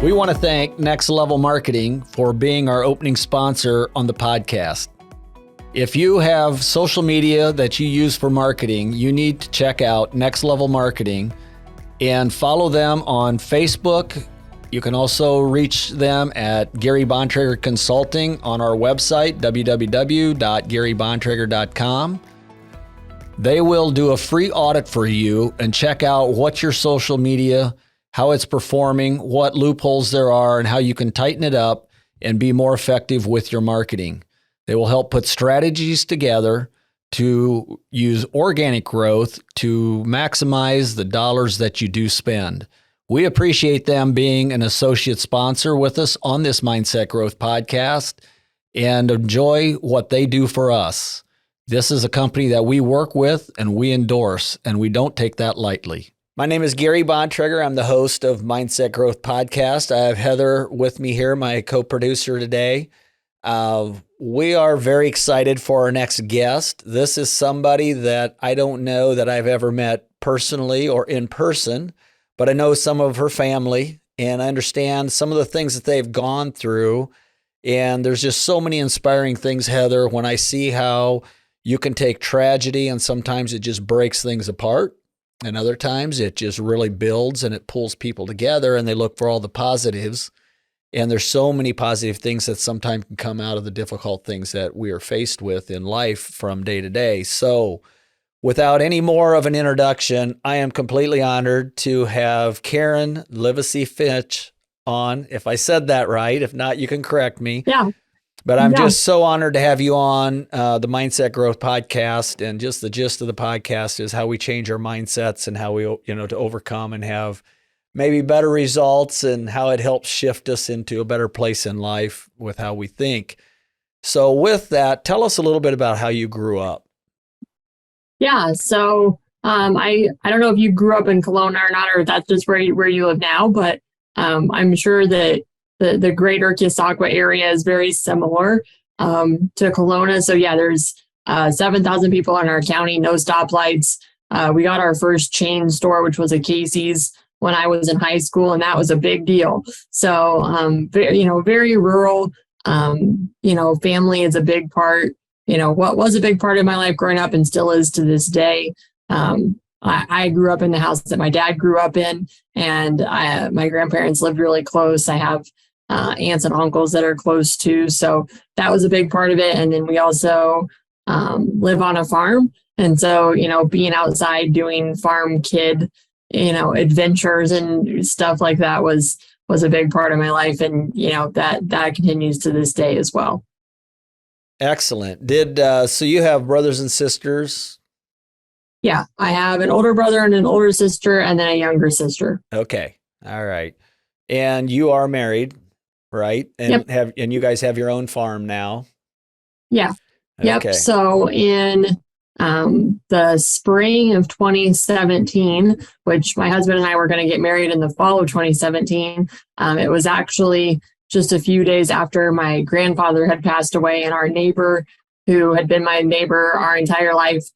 We want to thank Next Level Marketing for being our opening sponsor on the podcast. If you have social media that you use for marketing, you need to check out Next Level Marketing and follow them on Facebook. You can also reach them at Gary Bontrager Consulting on our website, www.garybontrager.com. They will do a free audit for you and check out what your social media, how it's performing, what loopholes there are, and how you can tighten it up and be more effective with your marketing. They will help put strategies together to use organic growth to maximize the dollars that you do spend. We appreciate them being an associate sponsor with us on this Mindset Growth podcast and enjoy what they do for us. This is a company that we work with and we endorse, and we don't take that lightly. My name is Gary Bontrager. I'm the host of Mindset Growth Podcast. I have Heather with me here, my co-producer today. We are very excited for our next guest. This is somebody that I don't know that I've ever met personally or in person, but I know some of her family and I understand some of the things that they've gone through. And there's just so many inspiring things, Heather, when I see how you can take tragedy and sometimes it just breaks things apart. And other times it just really builds and it pulls people together and they look for all the positives. And there's so many positive things that sometimes can come out of the difficult things that we are faced with in life from day to day. So without any more of an introduction, I am completely honored to have Karen Livesay Fitch on, if I said that right. If not, you can correct me. Yeah. But I'm just so honored to have you on the Mindset Growth Podcast. And just the gist of the podcast is how we change our mindsets and how we, to overcome and have maybe better results and how it helps shift us into a better place in life with how we think. So with that, tell us a little bit about how you grew up. Yeah. So I don't know if you grew up in Kelowna or not, or if that's just where you live now, but I'm sure that the greater Kisakwa area is very similar to Kelowna. So yeah, there's 7,000 people in our county, no stoplights. We got our first chain store, which was a Casey's, when I was in high school, and that was a big deal. So, very rural, family is a big part, what was a big part of my life growing up and still is to this day. I grew up in the house that my dad grew up in, and my grandparents lived really close. I have aunts and uncles that are close too. So that was a big part of it. And then we also live on a farm. And so, being outside doing farm kid adventures and stuff like that was a big part of my life. And, that continues to this day as well. Excellent. So you have brothers and sisters? Yeah, I have an older brother and an older sister and then a younger sister. Okay. All right. And you are married, right? And yep. And you guys have your own farm now? Yeah. Okay. Yep. So in the spring of 2017, which my husband and I were going to get married in the fall of 2017. It was actually just a few days after my grandfather had passed away, and our neighbor, who had been my neighbor our entire life,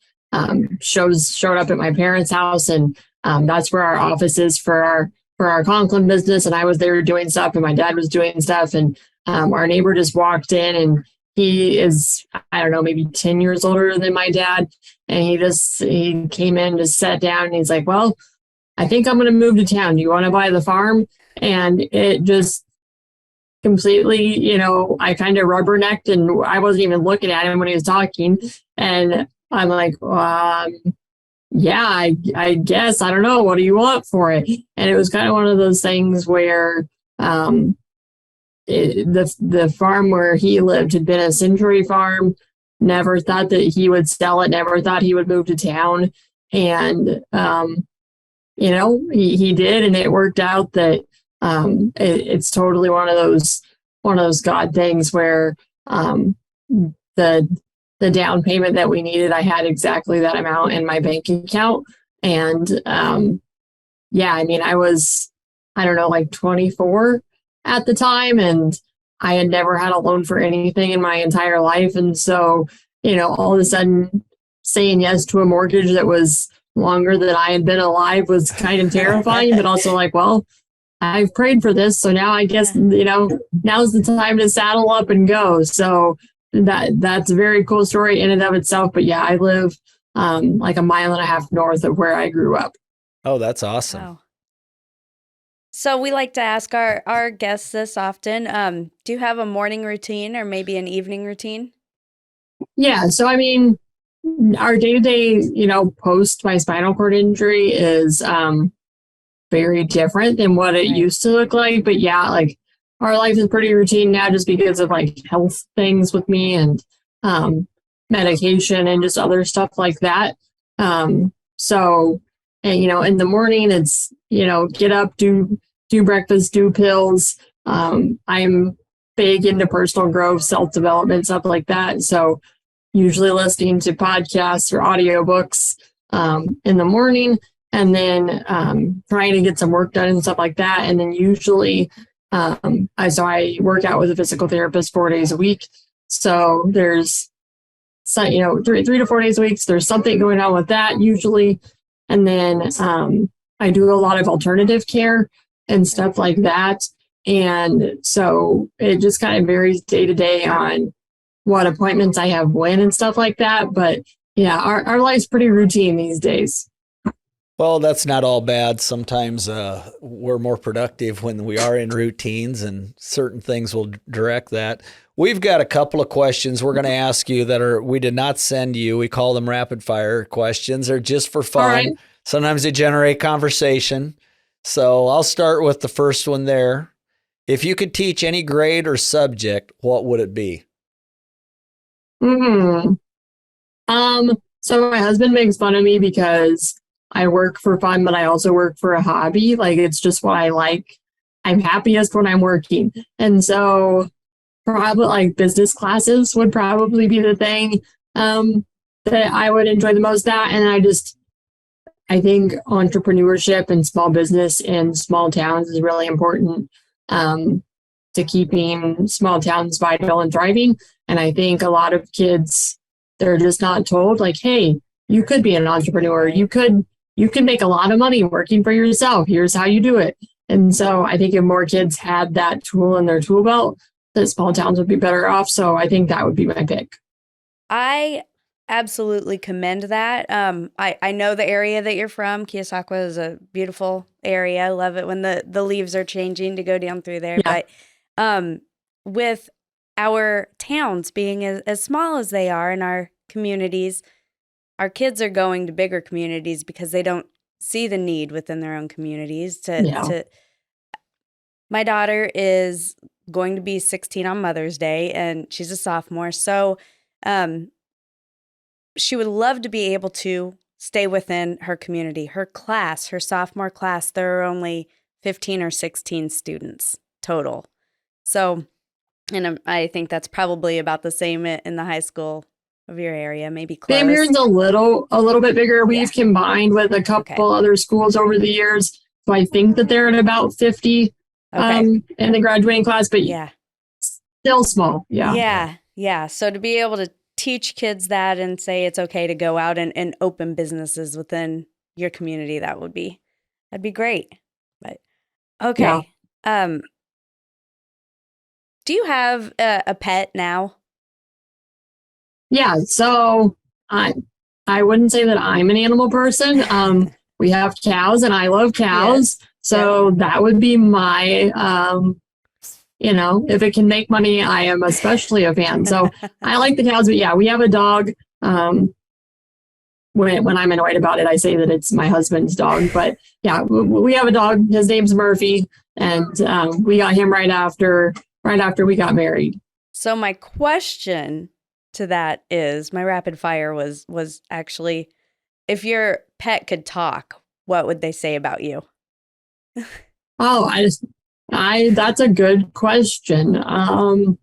showed up at my parents' house, and that's where our office is for our Conklin business. And I was there doing stuff, and my dad was doing stuff, and our neighbor just walked in, and he is, I don't know, maybe 10 years older than my dad. And he came in, just sat down, and he's like, well, I think I'm going to move to town. Do you want to buy the farm? And it just completely, I kind of rubbernecked, and I wasn't even looking at him when he was talking. And I'm like, yeah, I guess, I don't know. What do you want for it? And it was kind of one of those things where, the farm where he lived had been a century farm. Never thought that he would sell it. Never thought he would move to town. And, he did, and it worked out that it's totally one of those God things where the down payment that we needed, I had exactly that amount in my bank account. And I was, I don't know, like 24 at the time, and I had never had a loan for anything in my entire life. And so, all of a sudden saying yes to a mortgage that was longer than I had been alive was kind of terrifying, but also like, well, I've prayed for this. So now I guess, now's the time to saddle up and go. So that's a very cool story in and of itself. But yeah, I live like a mile and a half north of where I grew up. Oh, that's awesome. Wow. So we like to ask our guests this often. Do you have a morning routine or maybe an evening routine? Yeah. So, I mean, our day-to-day, post my spinal cord injury is very different than what it used to look like. But yeah, like our life is pretty routine now just because of like health things with me and medication and just other stuff like that. So, and, in the morning it's, get up, do breakfast, do pills. I'm big into personal growth, self-development, stuff like that. So usually listening to podcasts or audiobooks in the morning, and then trying to get some work done and stuff like that. And then usually I work out with a physical therapist 4 days a week. So there's, 3 to 4 days a week. So there's something going on with that usually. And then I do a lot of alternative care and stuff like that. And so it just kind of varies day to day on what appointments I have when and stuff like that. But yeah, our life's pretty routine these days. Well, that's not all bad. Sometimes we're more productive when we are in routines, and certain things will direct that. We've got a couple of questions we're going to ask you that we did not send you. We call them rapid fire questions. They're just for fun. Right. Sometimes they generate conversation. So I'll start with the first one there. If you could teach any grade or subject, what would it be? So my husband makes fun of me because I work for fun, but I also work for a hobby. Like, it's just what I like. I'm happiest when I'm working. And so probably like business classes would probably be the thing that I would enjoy the most. That, and I think entrepreneurship and small business in small towns is really important to keeping small towns vital and thriving. And I think a lot of kids, they're just not told, like, hey, you could be an entrepreneur. You could make a lot of money working for yourself. Here's how you do it. And so I think if more kids had that tool in their tool belt, that small towns would be better off. So I think that would be my pick. I absolutely commend that. I know the area that you're from. Keosauqua is a beautiful area. I love it when the leaves are changing to go down through there. Yeah. But with our towns being as small as they are in our communities, our kids are going to bigger communities because they don't see the need within their own communities My daughter is going to be 16 on Mother's Day, and she's a sophomore. So she would love to be able to stay within her community. Her class, her sophomore class, there are only 15 or 16 students total. So, and I think that's probably about the same in the high school of your area, maybe close. Van Buren's a little bit bigger. We've combined with a couple other schools over the years. So I think that they're at about 50 in the graduating class, but still small. Yeah. So to be able to teach kids that and say it's okay to go out and open businesses within your community, that'd be great. But okay. Yeah. Do you have a pet now? Yeah, so I wouldn't say that I'm an animal person. We have cows, and I love cows. Yes. So that would be my, if it can make money, I am especially a fan. So I like the cows, but yeah, we have a dog. When I'm annoyed about it, I say that it's my husband's dog. But yeah, we have a dog. His name's Murphy, and we got him right after we got married. So my question to that is, my rapid fire was actually, if your pet could talk, what would they say about you? Oh, that's a good question. I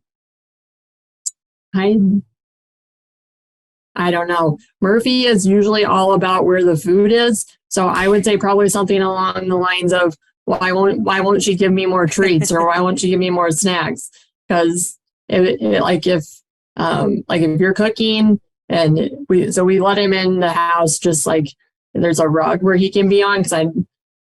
don't know. Murphy is usually all about where the food is. So I would say probably something along the lines of, why won't she give me more treats, or why won't she give me more snacks? Because if you're cooking, and we let him in the house, just like there's a rug where he can be on, because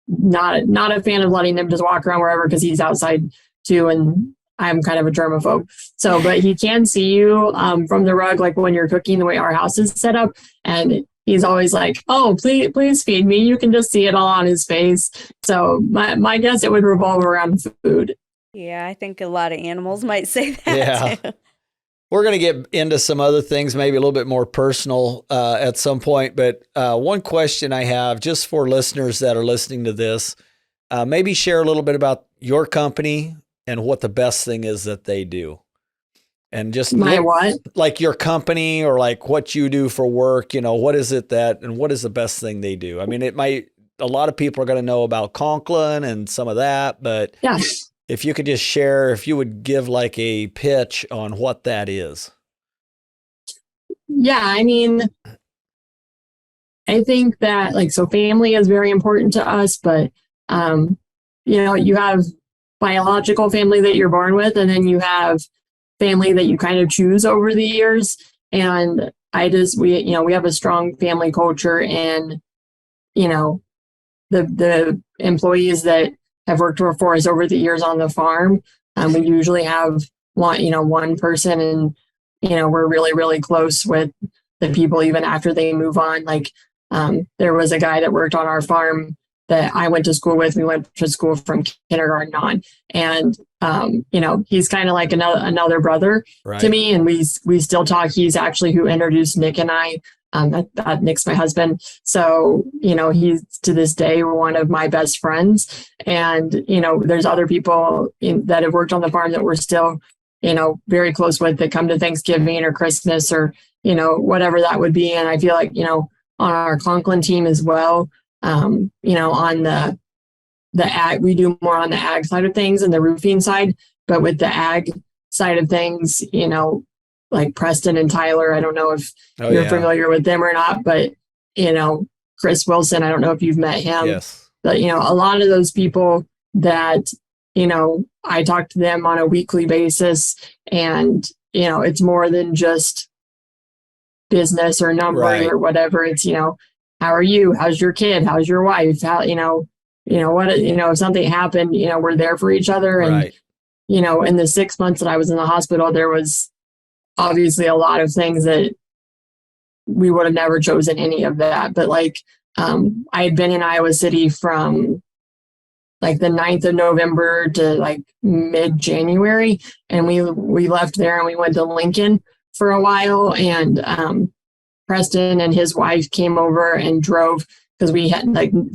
not a fan of letting him just walk around wherever because he's outside too, and I'm kind of a germaphobe. So, but he can see you from the rug, like when you're cooking, the way our house is set up, and he's always like, "Oh, please feed me." You can just see it all on his face. So, my guess it would revolve around food. Yeah, I think a lot of animals might say that Yeah. too. We're going to get into some other things, maybe a little bit more personal at some point. But one question I have just for listeners that are listening to this, maybe share a little bit about your company and what the best thing is that they do. And just what? Like your company or like what you do for work, what is it and what is the best thing they do? I mean, a lot of people are going to know about Conklin and some of that, but yeah. If you could just share, if you would give like a pitch on what that is. Yeah, I mean, I think that so family is very important to us, but you have biological family that you're born with, and then you have family that you kind of choose over the years. And we have a strong family culture, and the employees that have worked for us over the years on the farm. We usually have one person, and we're really, really close with the people even after they move on. There was a guy that worked on our farm that I went to school with. We went to school from kindergarten on, and he's kind of like another brother to me, and we still talk. He's actually who introduced Nick and I. Nick's my husband. So, he's to this day one of my best friends. And, there's other people that have worked on the farm that we're still, very close with, that come to Thanksgiving or Christmas or, whatever that would be. And I feel like, on our Conklin team as well, on the ag, we do more on the ag side of things and the roofing side, but with the ag side of things, like Preston and Tyler, I don't know if you're familiar with them or not, but, Chris Wilson, I don't know if you've met him. Yes. But, a lot of those people that, I talk to them on a weekly basis, and, it's more than just business or numbers or whatever. It's, how are you? How's your kid? How's your wife? How, if something happened, we're there for each other. And, in the 6 months that I was in the hospital, there was obviously a lot of things that we would have never chosen any of that. But I had been in Iowa City from the 9th of November to mid-January. And we left there and we went to Lincoln for a while. And Preston and his wife came over and drove, because we had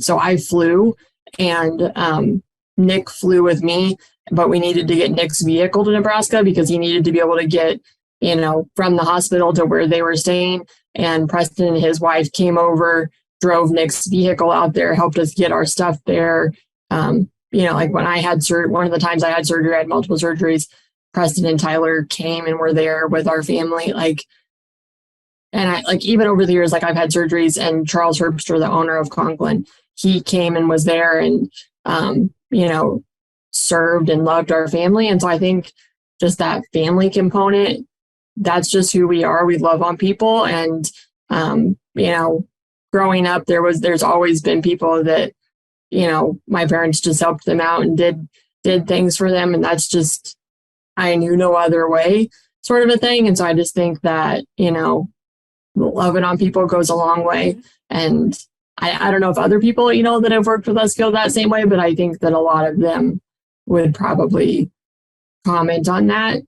so I flew, and Nick flew with me, but we needed to get Nick's vehicle to Nebraska because he needed to be able to get from the hospital to where they were staying. And Preston and his wife came over, drove Nick's vehicle out there, helped us get our stuff there. When I had one of the times I had surgery, I had multiple surgeries, Preston and Tyler came and were there with our family. And I even over the years, I've had surgeries, and Charles Herbster, the owner of Conklin, he came and was there and, served and loved our family. And so I think just that family component, that's just who we are. We love on people. And, growing up, there's always been people that, my parents just helped them out and did things for them. And that's just, I knew no other way sort of a thing. And so I just think that, loving on people goes a long way. And I don't know if other people, that have worked with us feel that same way, but I think that a lot of them would probably comment on that.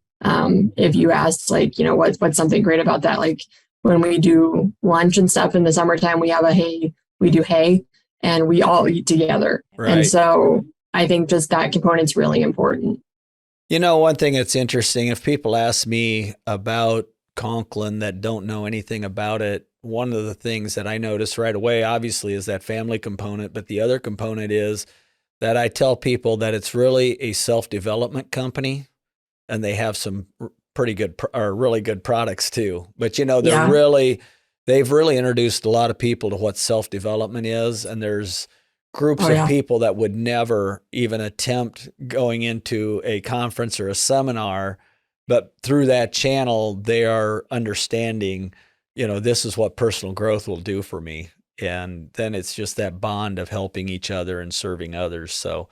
If you asked, what's something great about that? When we do lunch and stuff in the summertime, we do hay, and we all eat together. Right. And so I think just that component's really important. One thing that's interesting, if people ask me about Conklin that don't know anything about it, one of the things that I notice right away, obviously, is that family component. But the other component is that I tell people that it's really a self-development company, and they have some pretty good or really good products too. But they've really introduced a lot of people to what self-development is, and there's groups of people that would never even attempt going into a conference or a seminar, but through that channel, they are understanding, this is what personal growth will do for me. And then it's just that bond of helping each other and serving others. So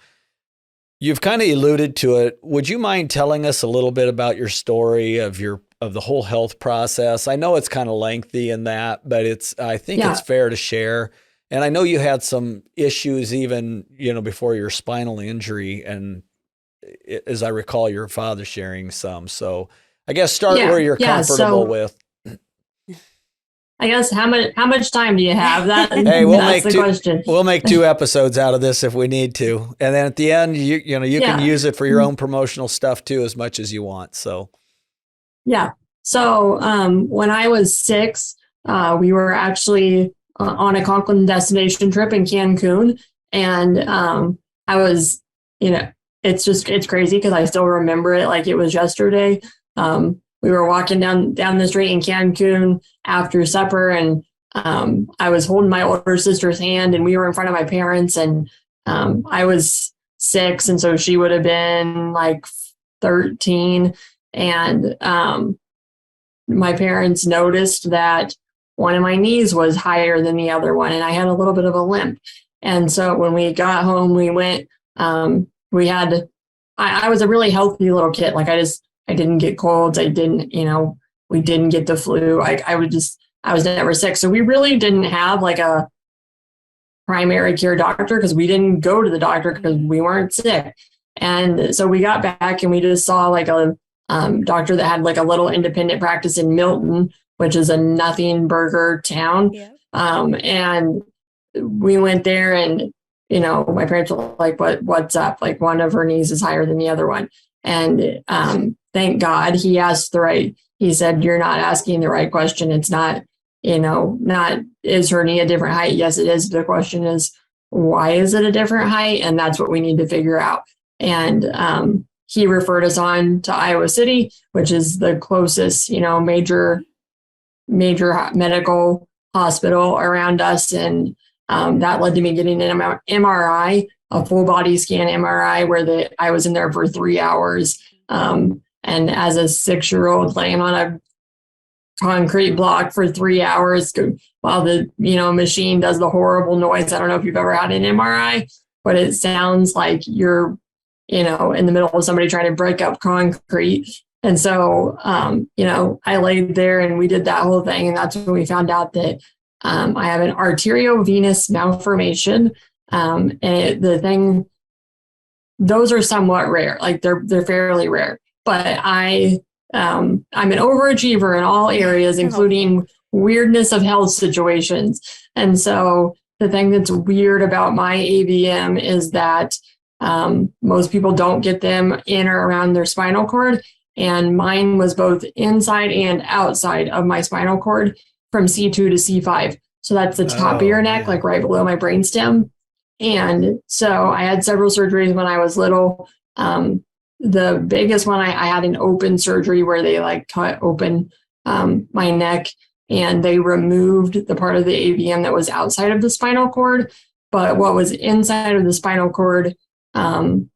you've kind of alluded to it. Would you mind telling us a little bit about your story of the whole health process? I know it's kind of lengthy in that, but I think it's fair to share. And I know you had some issues even, before your spinal injury. And as I recall, your father sharing some. So I guess start where you're comfortable with. I guess how much time do you have? That's the question. We'll make 2 episodes out of this if we need to, and then at the end, you can use it for your own promotional stuff too, as much as you want. So, yeah. So when I was 6, we were actually on a Conklin destination trip in Cancun, and I was, it's crazy because I still remember it like it was yesterday. We were walking down the street in Cancun after supper, and I was holding my older sister's hand, and we were in front of my parents, and I was 6, and so she would have been like 13, and my parents noticed that one of my knees was higher than the other one, and I had a little bit of a limp. And so when we got home, we went, I was a really healthy little kid. Like I didn't get colds. I didn't, we didn't get the flu. I was never sick. So we really didn't have like a primary care doctor because we didn't go to the doctor because we weren't sick. And so we got back and we just saw like a doctor that had like a little independent practice in Milton, which is a nothing burger town. Yeah. And we went there and, my parents were like, what's up? Like one of her knees is higher than the other one. And thank God he said, you're not asking the right question. It's not, not, is her knee a different height? Yes, it is. The question is, why is it a different height? And that's what we need to figure out. And he referred us on to Iowa City, which is the closest, major medical hospital around us. And that led to me getting an MRI, a full body scan MRI, where I was in there for 3 hours. And as a 6-year-old laying on a concrete block for 3 hours while the, machine does the horrible noise. I don't know if you've ever had an MRI, but it sounds like you're, in the middle of somebody trying to break up concrete. And so, I laid there and we did that whole thing. And that's when we found out that I have an arteriovenous malformation. Those are somewhat rare, like they're fairly rare, but I'm an overachiever in all areas, including weirdness of health situations. And so the thing that's weird about my AVM is that most people don't get them in or around their spinal cord. And mine was both inside and outside of my spinal cord from C2 to C5. So that's the top of your neck, like right below my brainstem. And so I had several surgeries when I was little. The biggest one, I had an open surgery where they like cut open my neck and they removed the part of the AVM that was outside of the spinal cord. But what was inside of the spinal cord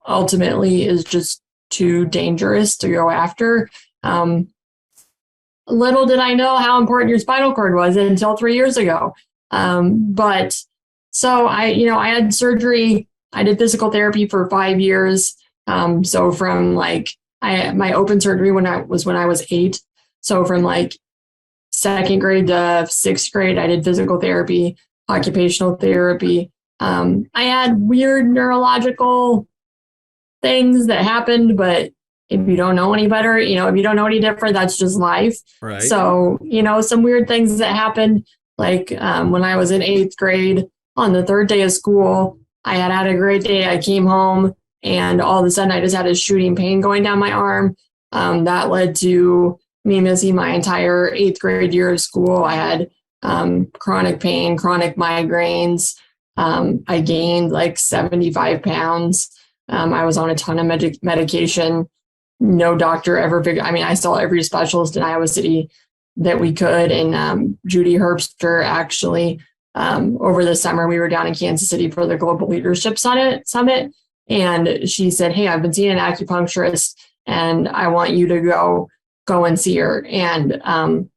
ultimately is just too dangerous to go after. Little did I know how important your spinal cord was until 3 years ago. But so I had surgery. I did physical therapy for 5 years. So from my open surgery when I was 8. So from like 2nd grade to 6th grade, I did physical therapy, occupational therapy. I had weird neurological things that happened, but if you don't know any better, if you don't know any different, that's just life. Right. So, some weird things that happened, like when I was in 8th grade on the 3rd day of school, I had a great day. I came home and all of a sudden I just had a shooting pain going down my arm. That led to me missing my entire 8th grade year of school. I had chronic pain, chronic migraines. I gained like 75 pounds. I was on a ton of medication. No doctor ever figured. I saw every specialist in Iowa City that we could. And Judy Herbster, actually, over the summer, we were down in Kansas City for the Global Leadership Summit. And she said, hey, I've been seeing an acupuncturist and I want you to go and see her. And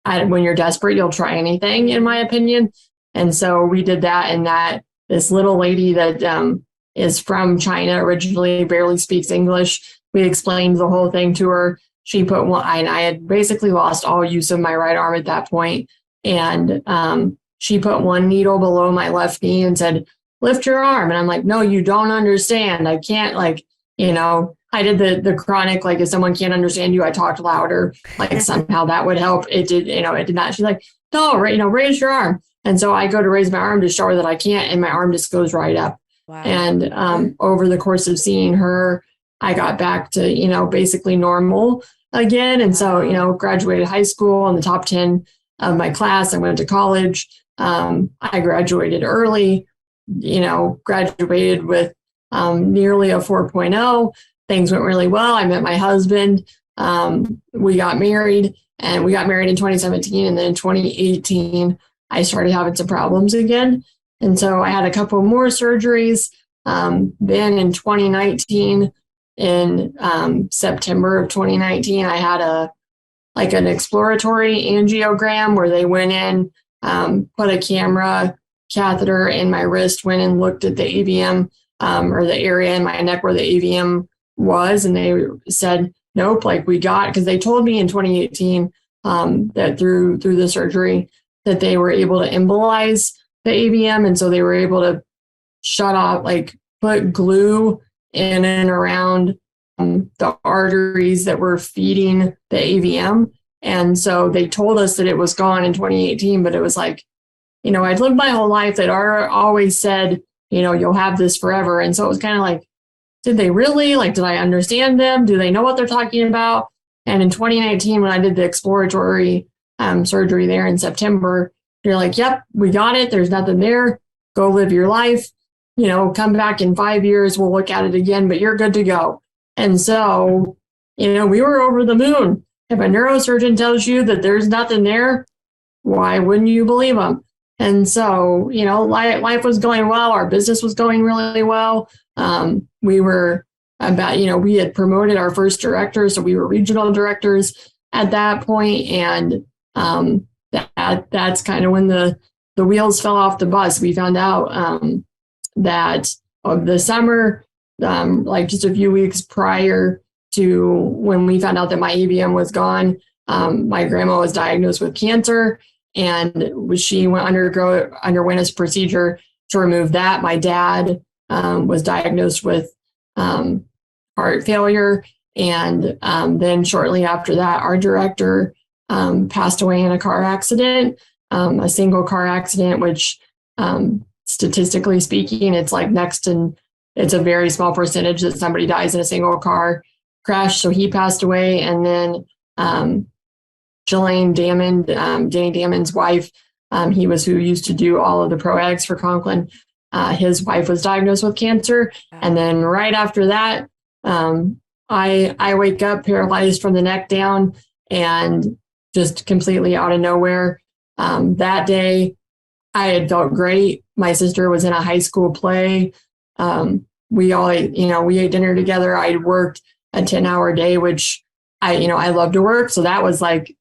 when you're desperate, you'll try anything, in my opinion. And so we did that, and that this little lady that is from China originally, barely speaks English. We explained the whole thing to her. She put one, and I had basically lost all use of my right arm at that point. And she put one needle below my left knee and said, lift your arm. And I'm like, no, you don't understand. I can't, like, I did the chronic, like, if someone can't understand you, I talked louder, like somehow that would help. It did, it did not. She's like, no, raise your arm. And so I go to raise my arm to show her that I can't, and my arm just goes right up. Wow. And over the course of seeing her, I got back to, basically normal again. And so, graduated high school in the top 10 of my class. I went to college. I graduated early, graduated with nearly a 4.0. Things went really well. I met my husband. We got married, and we got married in 2017. And then in 2018, I started having some problems again. And so I had a couple more surgeries. Then in 2019, in September of 2019, I had an exploratory angiogram where they went in, put a camera catheter in my wrist, went and looked at the AVM or the area in my neck where the AVM was. And they said, nope, like we got, because they told me in 2018 that through the surgery that they were able to embolize the AVM. And so they were able to shut off, like put glue in and around the arteries that were feeding the AVM. And so they told us that it was gone in 2018, but it was like, I'd lived my whole life that always said, you'll have this forever. And so it was kind of like, did they really? Like, did I understand them? Do they know what they're talking about? And in 2019, when I did the exploratory surgery there in September, they're like, yep, we got it. There's nothing there. Go live your life. Come back in 5 years. We'll look at it again, but you're good to go. And so, we were over the moon. If a neurosurgeon tells you that there's nothing there, why wouldn't you believe them? And so, life was going well. Our business was going really well. We were we had promoted our first director. So we were regional directors at that point. And that's kind of when the wheels fell off the bus. We found out that of the summer, like just a few weeks prior to when we found out that my AVM was gone, my grandma was diagnosed with cancer, and she underwent a procedure to remove that. My dad was diagnosed with heart failure, and then shortly after that, our director passed away in a car accident, a single car accident, which statistically speaking, it's like it's a very small percentage that somebody dies in a single car crash. So he passed away. And then Jelaine Damon, Danny Damon's wife, he was who used to do all of the proags for Conklin. His wife was diagnosed with cancer. And then right after that, I wake up paralyzed from the neck down, and just completely out of nowhere. That day, I had felt great. My sister was in a high school play. We all, we ate dinner together. I worked a 10-hour day, which I love to work. So that was like,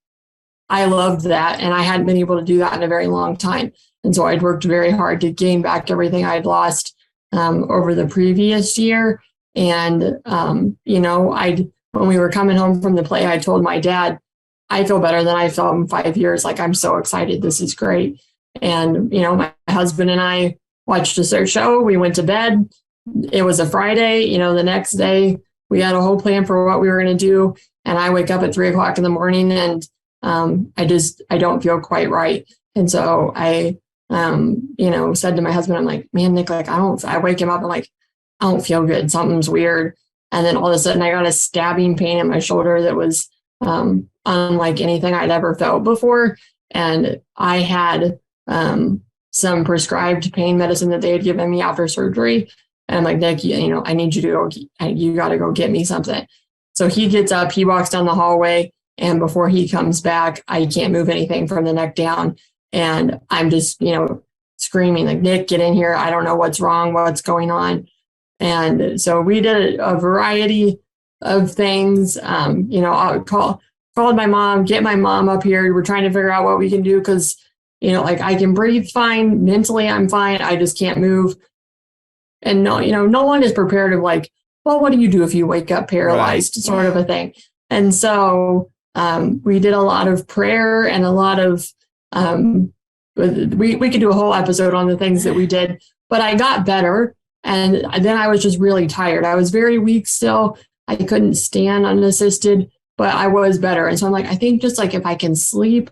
I loved that. And I hadn't been able to do that in a very long time. And so I'd worked very hard to gain back everything I'd lost over the previous year. And, when we were coming home from the play, I told my dad, I feel better than I felt in 5 years. Like, I'm so excited. This is great. And, my husband and I watched a show. We went to bed. It was a Friday. The next day we had a whole plan for what we were going to do. And I wake up at 3:00 in the morning, and I don't feel quite right. And so I, said to my husband, I'm like, man, Nick, like, I wake him up and like, I don't feel good. Something's weird. And then all of a sudden I got a stabbing pain in my shoulder that was unlike anything I'd ever felt before. And I had some prescribed pain medicine that they had given me after surgery. And I'm like, Nick, I need you to go, you got to go get me something. So he gets up, he walks down the hallway, and before he comes back, I can't move anything from the neck down. And I'm just, screaming like, Nick, get in here. I don't know what's wrong, what's going on. And so we did a variety of things. I called my mom, get my mom up here. We're trying to figure out what we can do, because like I can breathe fine, mentally I'm fine, I just can't move. And no one is prepared of like, well, what do you do if you wake up paralyzed, sort of a thing. And so we did a lot of prayer and a lot of, we could do a whole episode on the things that we did, but I got better. And then I was just really tired. I was very weak still. I couldn't stand unassisted, but I was better. And so I'm like, I think just like if I can sleep,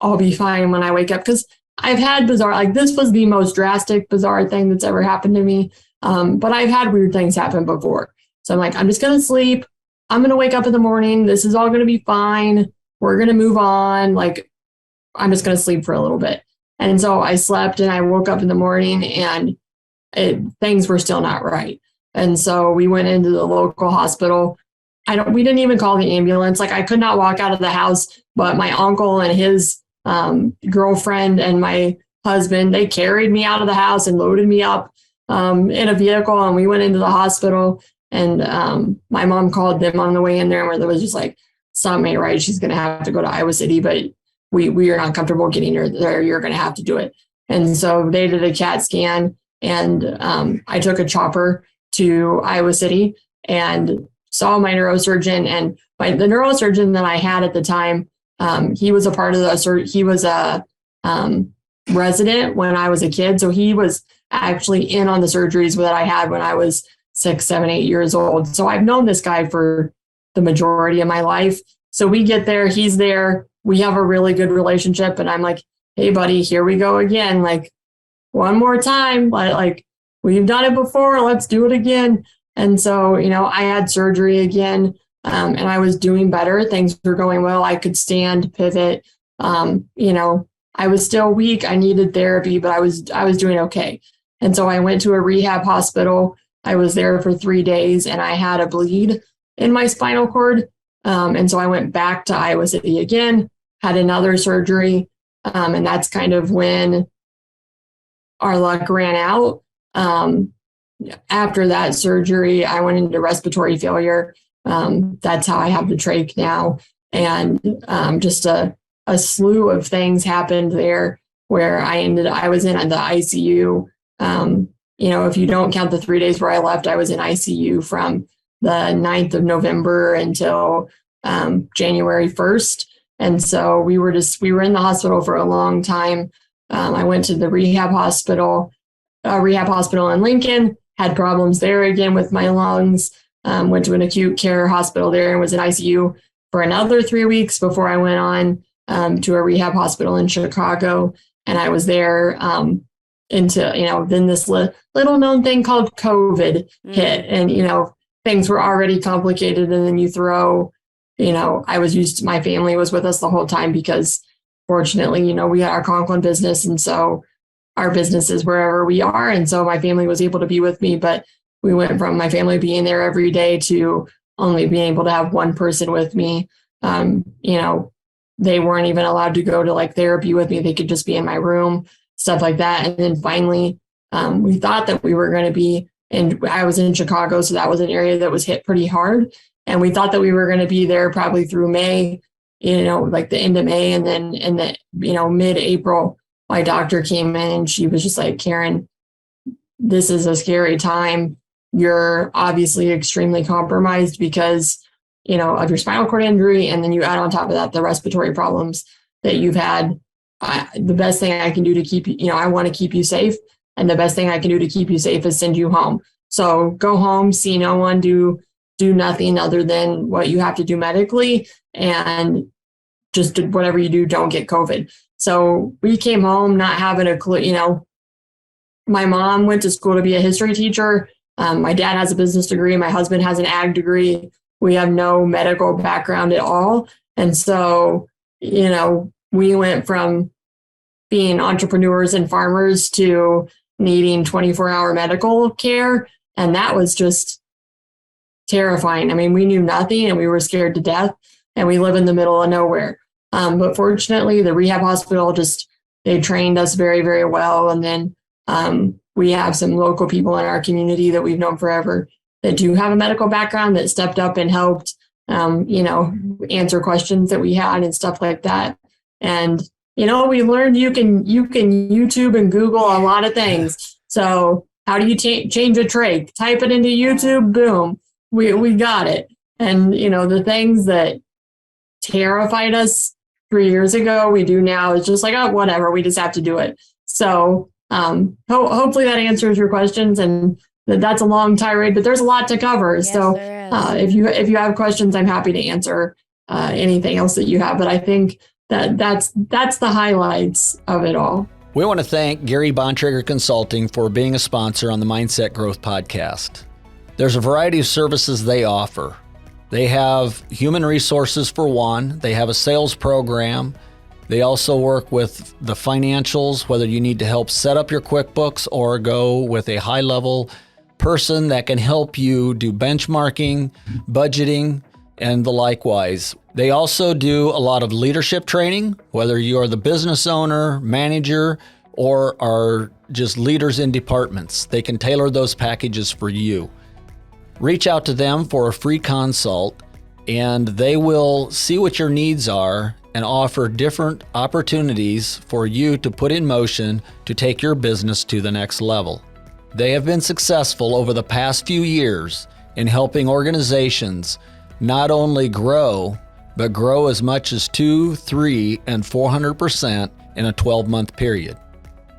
I'll be fine when I wake up. Because I've had bizarre, like this was the most drastic, bizarre thing that's ever happened to me. But I've had weird things happen before. So I'm like, I'm just going to sleep. I'm going to wake up in the morning. This is all going to be fine. We're going to move on. Like, I'm just going to sleep for a little bit. And so I slept and I woke up in the morning and things were still not right. And so we went into the local hospital. We didn't even call the ambulance. Like I could not walk out of the house, but my uncle and his girlfriend and my husband, they carried me out of the house and loaded me up in a vehicle. And we went into the hospital and my mom called them on the way in there where there was just like, something ain't right. She's going to have to go to Iowa City, but we are not comfortable getting her there. You're going to have to do it. And so they did a CAT scan and I took a chopper to Iowa City and saw my neurosurgeon. And the neurosurgeon that I had at the time, he was a part of he was a resident when I was a kid. So he was actually in on the surgeries that I had when I was 6, 7, 8 years old. So I've known this guy for the majority of my life. So we get there, he's there, we have a really good relationship. And I'm like, hey buddy, here we go again. Like one more time, like we've done it before, let's do it again. And so, I had surgery again and I was doing better. Things were going well. I could stand, pivot. I was still weak. I needed therapy, but I was doing okay. And so I went to a rehab hospital. I was there for 3 days and I had a bleed in my spinal cord. And so I went back to Iowa City again, had another surgery. And that's kind of when our luck ran out. After that surgery, I went into respiratory failure. That's how I have the trach now. And just a slew of things happened there where I was in the ICU. If you don't count the 3 days where I left, I was in ICU from the 9th of November until January 1st. And so we were in the hospital for a long time. I went to the rehab hospital in Lincoln, had problems there again with my lungs, went to an acute care hospital there and was in ICU for another 3 weeks before I went on to a rehab hospital in Chicago. And I was there into, then this little known thing called COVID hit. And, things were already complicated. And then you throw, my family was with us the whole time because fortunately, we had our Conklin business. And so our business is wherever we are. And so my family was able to be with me, but we went from my family being there every day to only being able to have one person with me. They weren't even allowed to go to like therapy with me. They could just be in my room, stuff like that. And then finally, we thought that we were going to be, and I was in Chicago. So that was an area that was hit pretty hard. And we thought that we were going to be there probably through May, like the end of May. And then in the, mid-April, my doctor came in and she was just like, Karen, this is a scary time. You're obviously extremely compromised because, of your spinal cord injury. And then you add on top of that, the respiratory problems that you've had. The best thing I can do to keep you, I want to keep you safe. And the best thing I can do to keep you safe is send you home. So go home, see no one, do nothing other than what you have to do medically. And just whatever you do, don't get COVID. So we came home not having a clue. My mom went to school to be a history teacher. My dad has a business degree. My husband has an ag degree. We have no medical background at all. And so, we went from being entrepreneurs and farmers to needing 24-hour medical care. And that was just terrifying. I mean, we knew nothing and we were scared to death and we live in the middle of nowhere. But fortunately, the rehab hospital they trained us very, very well. And then we have some local people in our community that we've known forever that do have a medical background that stepped up and helped, answer questions that we had and stuff like that. And we learned you can YouTube and Google a lot of things. So how do you change a trach? Type it into YouTube, boom, we got it. And, the things that terrified us 3 years ago, we do now. It's just like, oh, whatever, we just have to do it. So hopefully that answers your questions, and that's a long tirade, but there's a lot to cover. Yes, so if you have questions, I'm happy to answer anything else that you have. But I think that's the highlights of it all. We want to thank Gary Bontrager Consulting for being a sponsor on the Mindset Growth Podcast. There's a variety of services they offer. They have human resources for one. They have a sales program. They also work with the financials, whether you need to help set up your QuickBooks or go with a high-level person that can help you do benchmarking, budgeting, and the likewise. They also do a lot of leadership training, whether you are the business owner, manager, or are just leaders in departments. They can tailor those packages for you. Reach out to them for a free consult, and they will see what your needs are and offer different opportunities for you to put in motion to take your business to the next level. They have been successful over the past few years in helping organizations not only grow, but grow as much as 200%, 300%, and 400% in a 12-month period.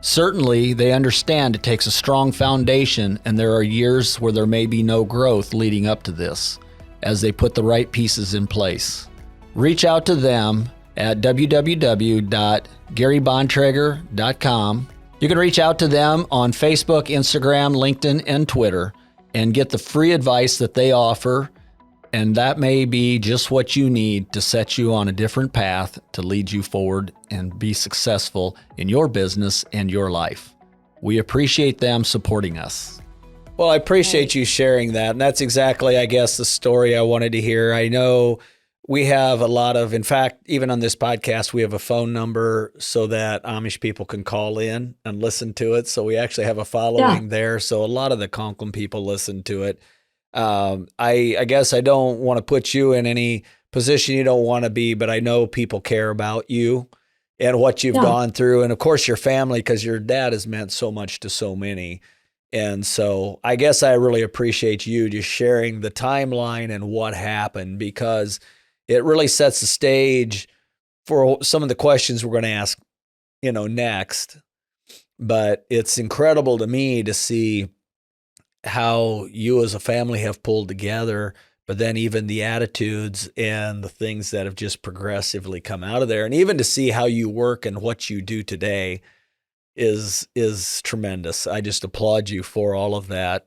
Certainly, they understand it takes a strong foundation, and there are years where there may be no growth leading up to this as they put the right pieces in place. Reach out to them at www.garybontrager.com. You can reach out to them on Facebook, Instagram, LinkedIn, and Twitter and get the free advice that they offer, and that may be just what you need to set you on a different path to lead you forward and be successful in your business and your life. We appreciate them supporting us. Well, I appreciate you sharing that. And that's exactly, I guess, the story I wanted to hear. I know we have a lot of, in fact, even on this podcast, we have a phone number so that Amish people can call in and listen to it. So we actually have a following there. So a lot of the Conklin people listen to it. I guess I don't want to put you in any position you don't want to be, but I know people care about you and what you've gone through. And of course your family, because your dad has meant so much to so many. And so I guess I really appreciate you just sharing the timeline and what happened, because it really sets the stage for some of the questions we're going to ask, next. But it's incredible to me to see how you as a family have pulled together, but then even the attitudes and the things that have just progressively come out of there. And even to see how you work and what you do today is tremendous. I just applaud you for all of that.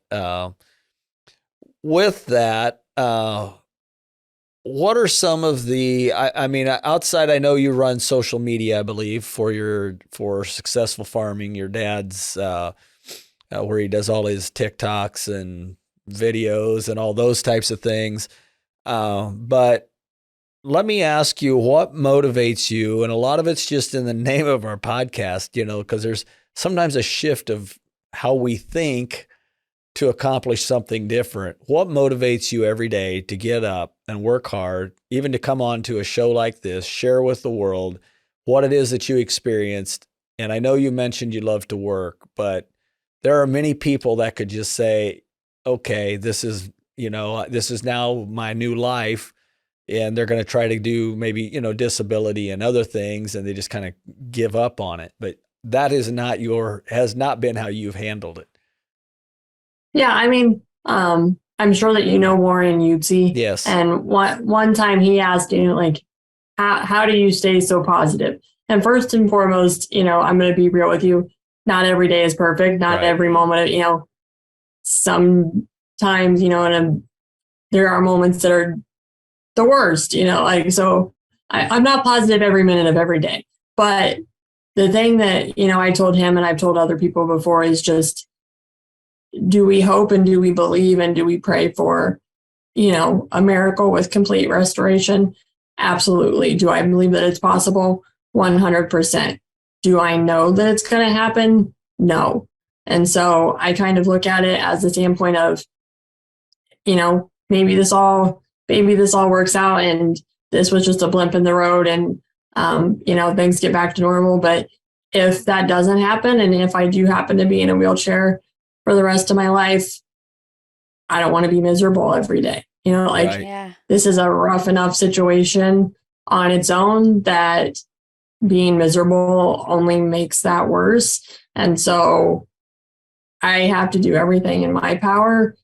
With that, what are some of the, I mean, outside, I know you run social media, I believe, for Successful Farming, your dad's, where he does all his TikToks and videos and all those types of things. But let me ask you, what motivates you? And a lot of it's just in the name of our podcast, because there's sometimes a shift of how we think to accomplish something different. What motivates you every day to get up and work hard, even to come on to a show like this, share with the world what it is that you experienced? And I know you mentioned you love to work, but there are many people that could just say, okay, this is now my new life. And they're going to try to do maybe, disability and other things, and they just kind of give up on it. But that has not been how you've handled it. Yeah. I mean, I'm sure that Warren Utzi. Yes. And one time he asked, how do you stay so positive? And first and foremost, I'm going to be real with you. Not every day is perfect. Not every moment, sometimes, there are moments that are the worst, so I'm not positive every minute of every day. But the thing that, I told him and I've told other people before is just, do we hope and do we believe and do we pray for, a miracle with complete restoration? Absolutely. Do I believe that it's possible? 100%. Do I know that it's going to happen? No. And so I kind of look at it as the standpoint of, maybe this all works out and this was just a blimp in the road and things get back to normal. But if that doesn't happen, and if I do happen to be in a wheelchair for the rest of my life, I don't want to be miserable every day. Right. This is a rough enough situation on its own that being miserable only makes that worse. And so I have to do everything in my power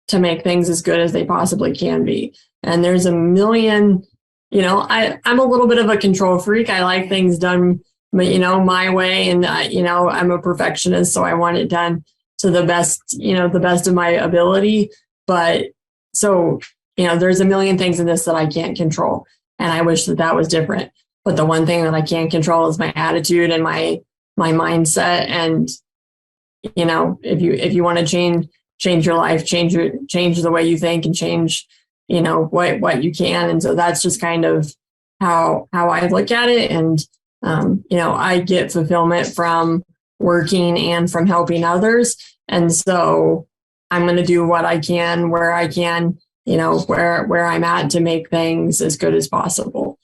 to make things as good as they possibly can be. And there's a million, I'm a little bit of a control freak. I like things done, my way. And, I'm a perfectionist, so I want it done to the best of my ability. But so, there's a million things in this that I can't control. And I wish that was different. But the one thing that I can control is my attitude and my mindset. And, if you want to change your life, change the way you think, and change, what you can. And so that's just kind of how I look at it. And, I get fulfillment from working and from helping others. And so I'm going to do what I can, where I can, where I'm at, to make things as good as possible.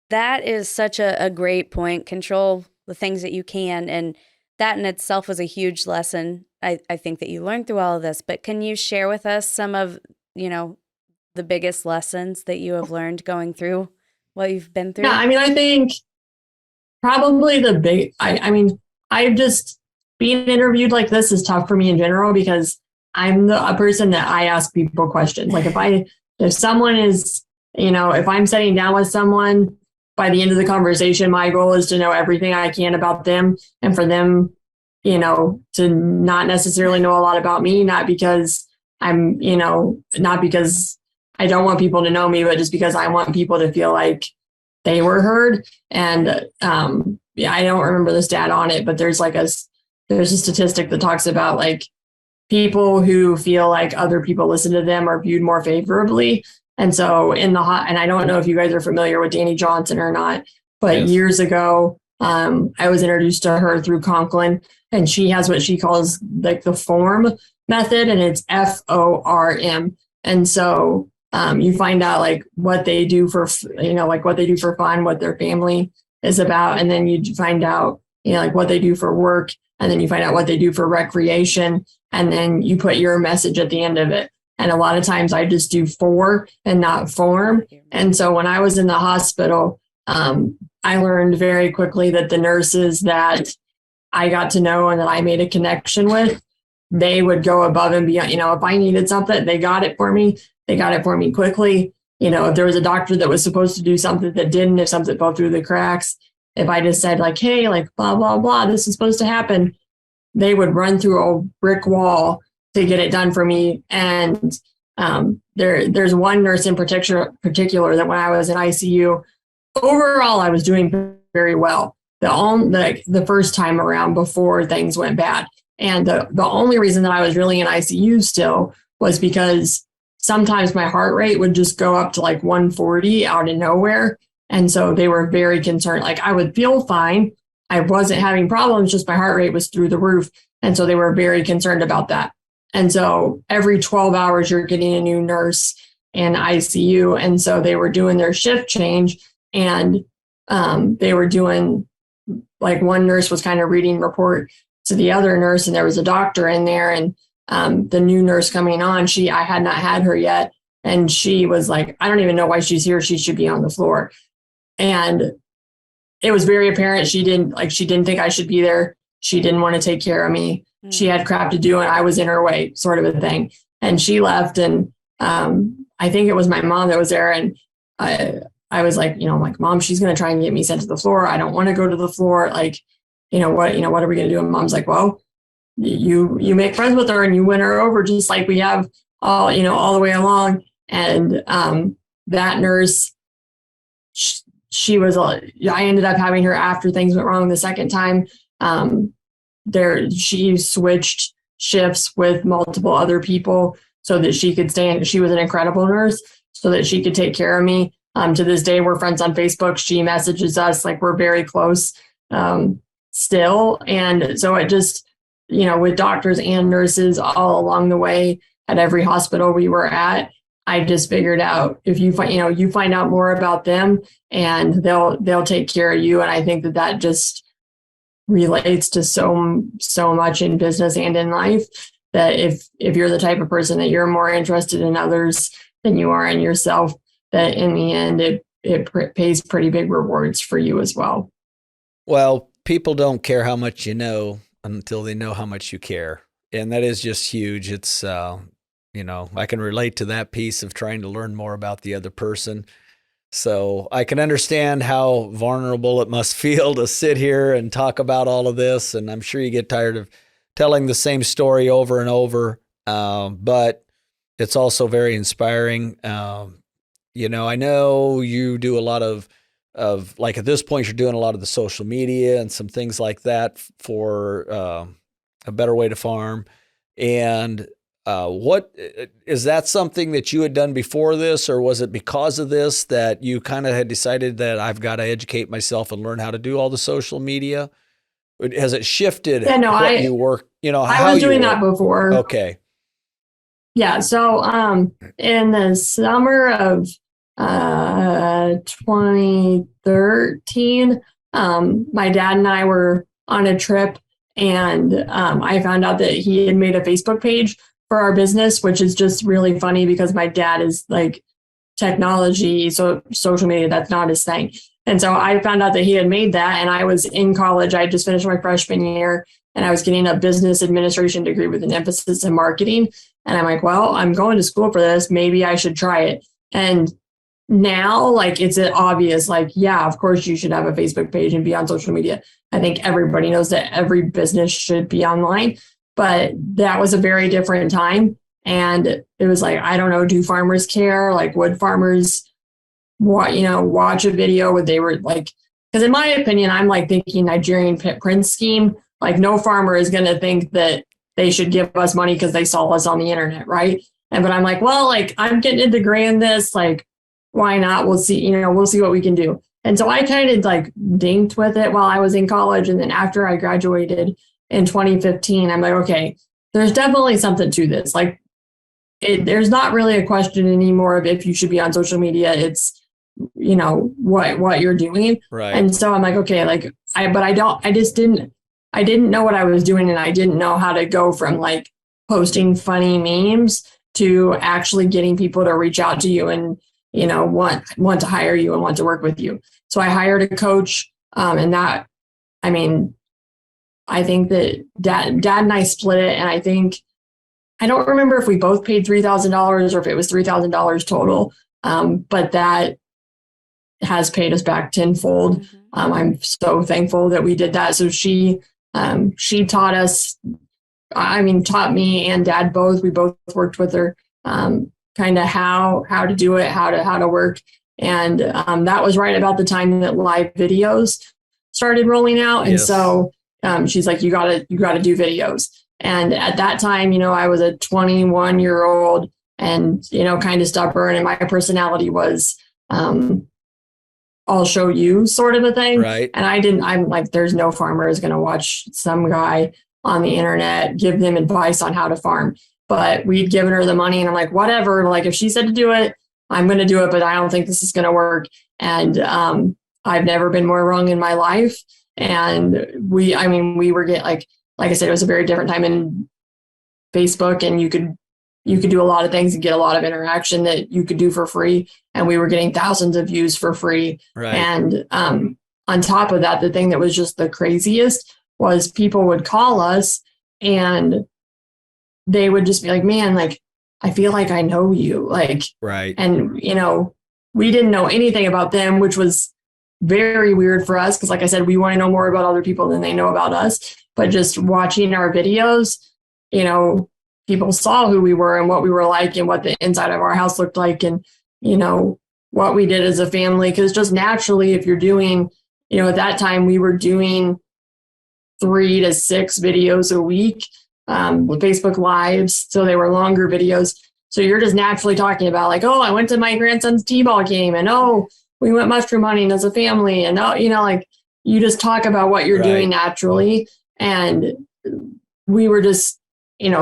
That is such a great point. Control the things that you can. And that in itself was a huge lesson, I think, that you learned through all of this. But can you share with us some of, the biggest lessons that you have learned going through what you've been through? Yeah, I think probably I've just, being interviewed like this is tough for me in general, because I'm a person that I ask people questions. Like if someone is, if I'm sitting down with someone, by the end of the conversation, my goal is to know everything I can about them, and for them, to not necessarily know a lot about me, not because not because I don't want people to know me, but just because I want people to feel like they were heard. And I don't remember the stat on it, but there's a statistic that talks about like people who feel like other people listen to them are viewed more favorably. And so and I don't know if you guys are familiar with Danny Johnson or not, but Yes. Years ago, I was introduced to her through Conklin, and she has what she calls like the FORM method, and it's FORM. And so you find out like what they do for, what they do for fun, what their family is about. And then you find out, like what they do for work. And then you find out what they do for recreation. And then you put your message at the end of it. And a lot of times I just do for and not form. And so when I was in the hospital, I learned very quickly that the nurses that I got to know and that I made a connection with, they would go above and beyond. If I needed something, they got it for me. They got it for me quickly. If there was a doctor that was supposed to do something that didn't, if something fell through the cracks, if I just said like, hey, like blah, blah, blah, this is supposed to happen, they would run through a brick wall to get it done for me. And there's one nurse in particular that when I was in ICU, overall, I was doing very well. The first time around before things went bad. And the only reason that I was really in ICU still was because sometimes my heart rate would just go up to like 140 out of nowhere. And so they were very concerned. Like I would feel fine. I wasn't having problems, just my heart rate was through the roof. And so they were very concerned about that. And so every 12 hours, you're getting a new nurse in ICU. And so they were doing their shift change, and they were doing, like one nurse was kind of reading report to the other nurse, and there was a doctor in there, and the new nurse coming on, I had not had her yet. And she was like, I don't even know why she's here. She should be on the floor. And it was very apparent she didn't think I should be there. She didn't want to take care of me. She had crap to do and I was in her way, sort of a thing. And she left, and I think it was my mom that was there. And I was like, I'm like, Mom, she's going to try and get me sent to the floor. I don't want to go to the floor. Like, what are we going to do? And Mom's like, well, you make friends with her and you win her over, just like we have all the way along. And that nurse, she was, I ended up having her after things went wrong the second time. She switched shifts with multiple other people so that she could stay in. She was an incredible nurse so that she could take care of me. To this day, we're friends on Facebook. She messages us, like we're very close still. And so it just, with doctors and nurses all along the way at every hospital we were at, I just figured out if you find, you find out more about them and they'll take care of you. And I think that just relates to so much in business and in life, that if you're the type of person that you're more interested in others than you are in yourself, that in the end, it pays pretty big rewards for you as well. Well, people don't care how much you know until they know how much you care. And that is just huge. It's, I can relate to that piece of trying to learn more about the other person. So I can understand how vulnerable it must feel to sit here and talk about all of this. And I'm sure you get tired of telling the same story over and over. But it's also very inspiring. I know you do a lot of like at this point, you're doing a lot of the social media and some things like that for a better way to farm. And what is that something that you had done before this, or was it because of this that you kind of had decided that I've got to educate myself and learn how to do all the social media? Has it shifted you work? I was doing that before. Okay. Yeah. So in the summer of 2013, my dad and I were on a trip, and I found out that he had made a Facebook page for our business, which is just really funny because my dad is like technology, so social media, that's not his thing. And so I found out that he had made that, and I was in college. I just finished my freshman year, and I was getting a business administration degree with an emphasis in marketing. And I'm like, well, I'm going to school for this. Maybe I should try it. And now, like, it's obvious, like, yeah, of course you should have a Facebook page and be on social media. I think everybody knows that every business should be online, but that was a very different time. And it was like, I don't know, do farmers care? Like, would farmers watch a video where they were like, because in my opinion, I'm like thinking Nigerian prince scheme, like no farmer is going to think that they should give us money because they saw us on the internet. Right. But I'm like, well, like, I'm getting a degree in this, like, why not? We'll see, we'll see what we can do. And so I kind of like dinked with it while I was in college. And then after I graduated in 2015, I'm like, okay, there's definitely something to this. Like, there's not really a question anymore of if you should be on social media. It's, what you're doing. Right. And so I'm like, okay, like I didn't know what I was doing, and I didn't know how to go from like posting funny memes to actually getting people to reach out to you and, want to hire you and want to work with you. So I hired a coach. And that, I think that dad and I split it. And I don't remember if we both paid $3,000 or if it was $3,000 total. But that has paid us back tenfold. Mm-hmm. I'm so thankful that we did that. So she taught us, taught me and dad both. We both worked with her, kind of how to do it, how to work. And that was right about the time that live videos started rolling out. Yes. And so she's like, you gotta do videos. And at that time, I was a 21-year-old and, kind of stubborn. And my personality was, I'll show you sort of a thing. Right. And I'm like, there's no farmer is going to watch some guy on the internet give them advice on how to farm. But we'd given her the money, and I'm like, whatever. Like, if she said to do it, I'm going to do it, but I don't think this is going to work. And I've never been more wrong in my life. And we were getting like I said, it was a very different time in Facebook, and you could do a lot of things and get a lot of interaction that you could do for free. And we were getting thousands of views for free. Right. And on top of that, the thing that was just the craziest was people would call us and they would just be like, man, like, I feel like I know you. Like, right. And, we didn't know anything about them, which was very weird for us. Cause like I said, we want to know more about other people than they know about us. But just watching our videos, people saw who we were and what we were like and what the inside of our house looked like and, what we did as a family. Cause just naturally, if you're doing, at that time we were doing 3 to 6 videos a week with Facebook Lives. So they were longer videos. So you're just naturally talking about like, oh, I went to my grandson's t-ball game and, oh, we went mushroom hunting as a family. And, oh, like you just talk about what you're doing naturally. And we were just,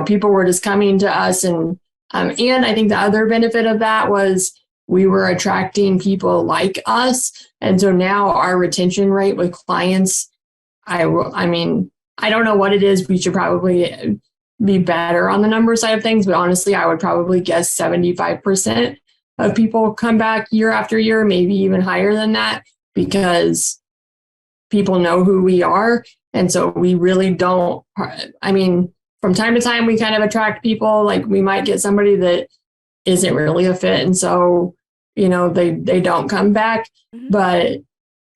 people were just coming to us and And I think the other benefit of that was we were attracting people like us. And so now our retention rate with clients, I mean, I don't know what it is. We should probably be better on the number side of things, but honestly, I would probably guess 75% of people come back year after year, maybe even higher than that, because people know who we are. And so we really don't, I mean, from time to time, we kind of attract people, like we might get somebody that isn't really a fit. And so, you know, they don't come back. Mm-hmm. But,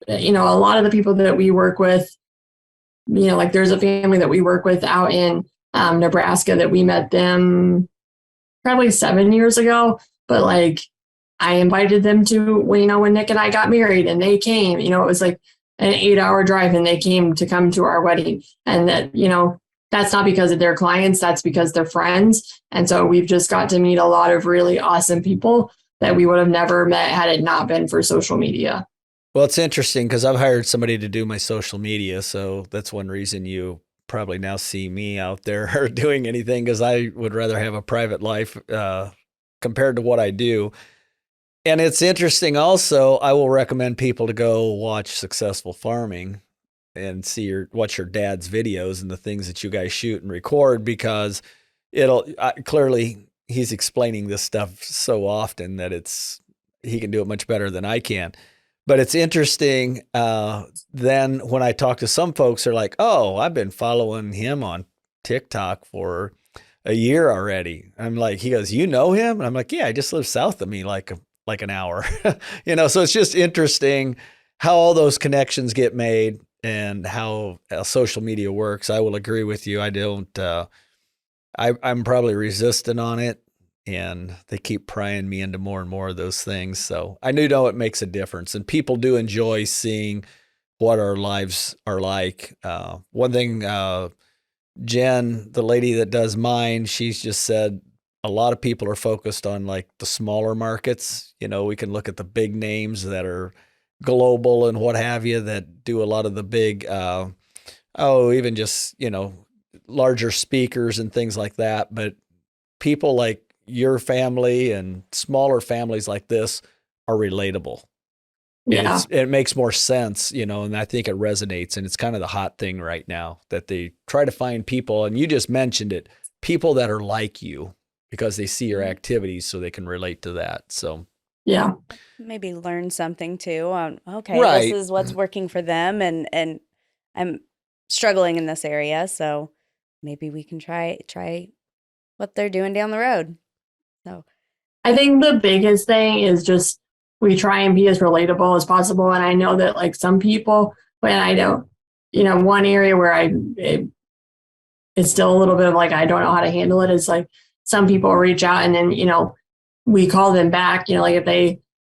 you know, a lot of the people that we work with, you know, like there's a family that we work with out in Nebraska that we met them probably 7 years ago. But like I invited them to, you know, when Nick and I got married and they came, you know, it was like an 8-hour drive and they came to come to our wedding. And that, you know, that's not because of their clients, that's because they're friends. And so we've just got to meet a lot of really awesome people that we would have never met had it not been for social media. Well, it's interesting because I've hired somebody to do my social media. So that's one reason you probably now see me out there doing anything, because I would rather have a private life compared to what I do. And it's interesting also, I will recommend people to go watch Successful Farming and watch your dad's videos and the things that you guys shoot and record, because clearly he's explaining this stuff so often that he can do it much better than I can. But it's interesting. Then when I talk to some folks, they're like, "Oh, I've been following him on TikTok for a year already." I'm like, he goes, "You know him?" And I'm like, "Yeah, I just live south of me, like an hour." You know, so it's just interesting how all those connections get made and how social media works. I will agree with you. I don't. I'm probably resistant on it, and they keep prying me into more and more of those things. So I do know it makes a difference, and people do enjoy seeing what our lives are like. One thing, Jen, the lady that does mine, she's just said a lot of people are focused on like the smaller markets. You know, we can look at the big names that are global and what have you that do a lot of the big, even just, you know, larger speakers and things like that. But people like your family and smaller families like this are relatable. Yeah. It makes more sense, you know, and I think it resonates, and it's kind of the hot thing right now that they try to find people, and you just mentioned it, people that are like you because they see your activities so they can relate to that. So yeah, maybe learn something too on, okay, right. This is what's working for them, and I'm struggling in this area, so maybe we can try what they're doing down the road. So I think the biggest thing is just we try and be as relatable as possible. And I know that like some people, when I don't, you know, one area where it's still a little bit of like, I don't know how to handle it, is like some people reach out and then, you know, we call them back, you know, like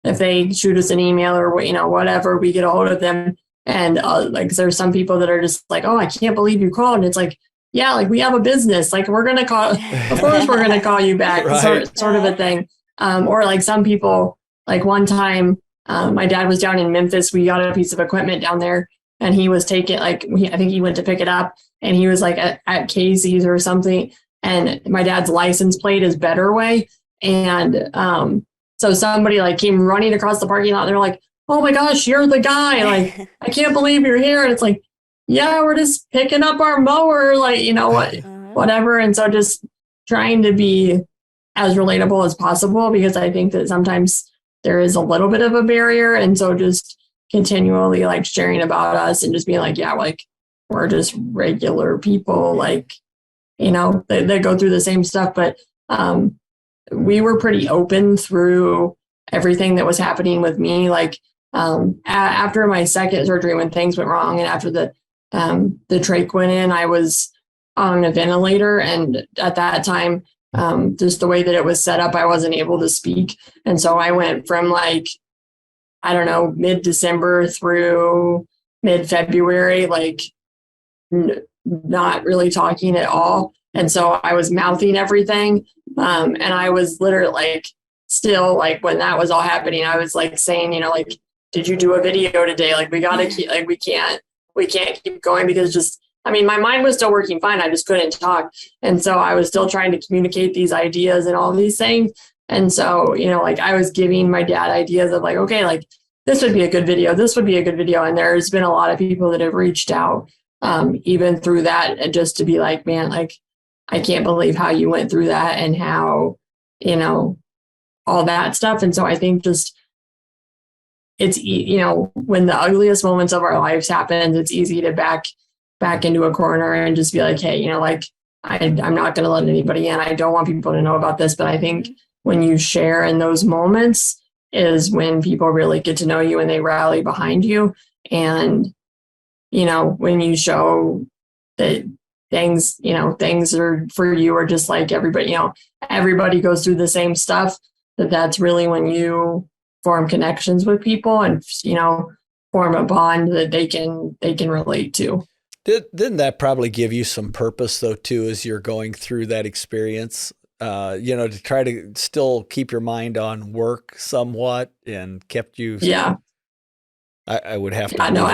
if they shoot us an email or, you know, whatever, we get a hold of them. And like there's some people that are just like, "Oh, I can't believe you called." And it's like, yeah, like we have a business, like we're going to call, of course we're going to call you back. Right. Sort of a thing. Or like some people, like one time my dad was down in Memphis, we got a piece of equipment down there and he was taking I think he went to pick it up and he was like at Casey's or something. And my dad's license plate is Better Way. And so somebody like came running across the parking lot. They're like, "Oh my gosh, you're the guy. Like, I can't believe you're here." And it's like, yeah, we're just picking up our mower, like, you know, whatever. And so just trying to be as relatable as possible, because I think that sometimes there is a little bit of a barrier. And so just continually like sharing about us and just being like, yeah, like we're just regular people, like, you know, they go through the same stuff. But we were pretty open through everything that was happening with me. Like after my second surgery, when things went wrong and after the trach went in, I was on a ventilator. And at that time, just the way that it was set up, I wasn't able to speak. And so I went from like, I don't know, mid-December through mid-February, like not really talking at all. And so I was mouthing everything. And I was literally like, still like when that was all happening, I was like saying, you know, like, "Did you do a video today? Like we got to keep, like, we can't keep going because just I mean, my mind was still working fine. I just couldn't talk. And so I was still trying to communicate these ideas and all these things. And so, like I was giving my dad ideas of like, okay, like this would be a good video. This would be a good video. And there's been a lot of people that have reached out, even through that, and just to be like, man, like, I can't believe how you went through that and how, all that stuff. And so I think just, it's, when the ugliest moments of our lives happen, it's easy to back into a corner and just be like, hey, like I'm not going to let anybody in. I don't want people to know about this. But I think when you share in those moments is when people really get to know you and they rally behind you. And, when you show that things are for you are just like everybody, everybody goes through the same stuff, that's really when you form connections with people and, form a bond that they can relate to. Didn't that probably give you some purpose though, too, as you're going through that experience, to try to still keep your mind on work somewhat and kept you? Yeah. I would have to. Yeah, no,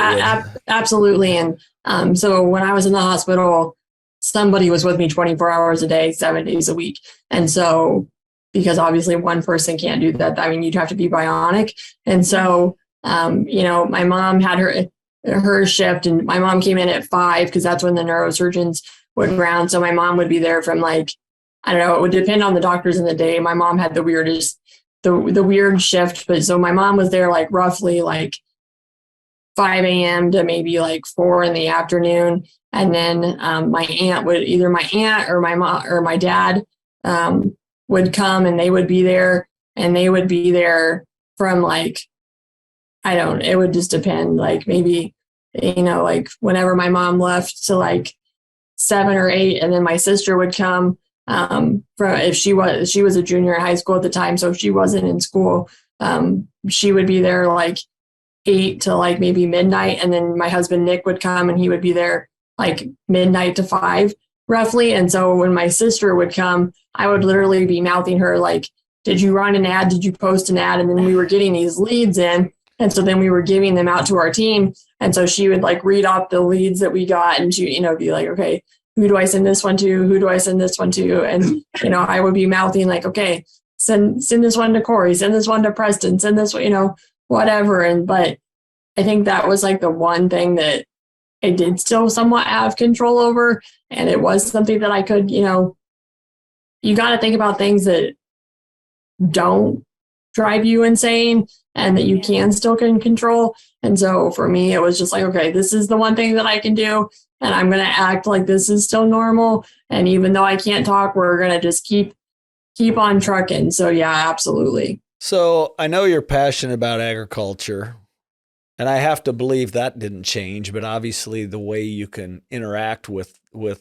absolutely. And so when I was in the hospital, somebody was with me 24 hours a day, 7 days a week. And so, because obviously one person can't do that, I mean, you'd have to be bionic. And so, my mom had her shift, and my mom came in at 5 because that's when the neurosurgeons would round. So my mom would be there from like, I don't know, it would depend on the doctors in the day. My mom had the weird shift, but so my mom was there like roughly like 5 a.m. to maybe like 4 in the afternoon. And then my aunt or my mom or my dad would come, and they would be there, from like, it would just depend, like maybe, like whenever my mom left to like 7 or 8, and then my sister would come if she was a junior in high school at the time. So if she wasn't in school, she would be there like 8 to like maybe midnight. And then my husband, Nick, would come, and he would be there like midnight to 5 roughly. And so when my sister would come, I would literally be mouthing her like, did you run an ad? Did you post an ad? And then we were getting these leads in. And so then we were giving them out to our team. And so she would like read off the leads that we got, and she, be like, okay, who do I send this one to? Who do I send this one to? And, I would be mouthing like, okay, send this one to Corey, send this one to Preston, send this, whatever. But I think that was like the one thing that I did still somewhat have control over. And it was something that I could, you got to think about things that don't drive you insane and that you can still control. And so for me, it was just like, okay, this is the one thing that I can do. And I'm going to act like this is still normal. And even though I can't talk, we're going to just keep on trucking. So yeah, absolutely. So I know you're passionate about agriculture, and I have to believe that didn't change, but obviously the way you can interact with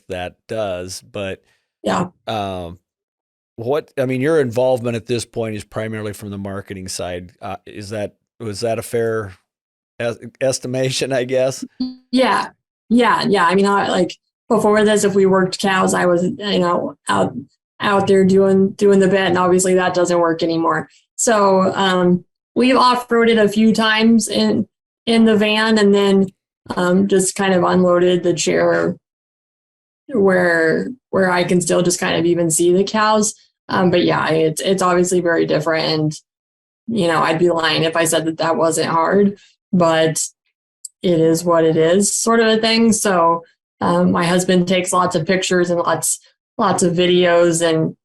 that does. But yeah, your involvement at this point is primarily from the marketing side. Was that a fair estimation, I guess? Yeah. I mean, like before this, if we worked cows, I was, out there doing the bit, and obviously that doesn't work anymore. So we've off-roaded a few times in the van, and then just kind of unloaded the chair where I can still just kind of even see the cows. But yeah, it's obviously very different. And, I'd be lying if I said that wasn't hard, but it is what it is, sort of a thing. So my husband takes lots of pictures and lots of videos, and,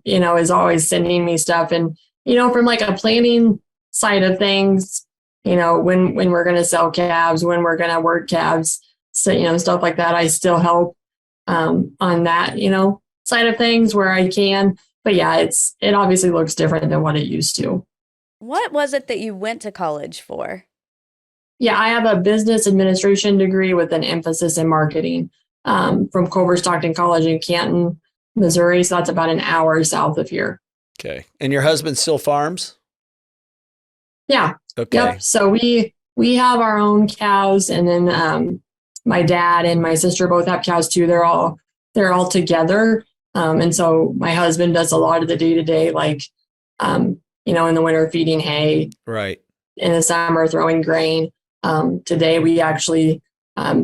is always sending me stuff. And, from like a planning side of things, when we're going to sell calves, when we're going to work calves, so, stuff like that, I still help on that, side of things where I can. But yeah, it obviously looks different than what it used to. What was it that you went to college for? Yeah, I have a business administration degree with an emphasis in marketing from Culver Stockton College in Canton, Missouri. So that's about an hour south of here. Okay. And your husband still farms? Yeah. Okay. Yep. So we have our own cows, and then my dad and my sister both have cows too. They're all together. And so my husband does a lot of the day-to-day, like, in the winter feeding hay. Right. In the summer throwing grain. Today we actually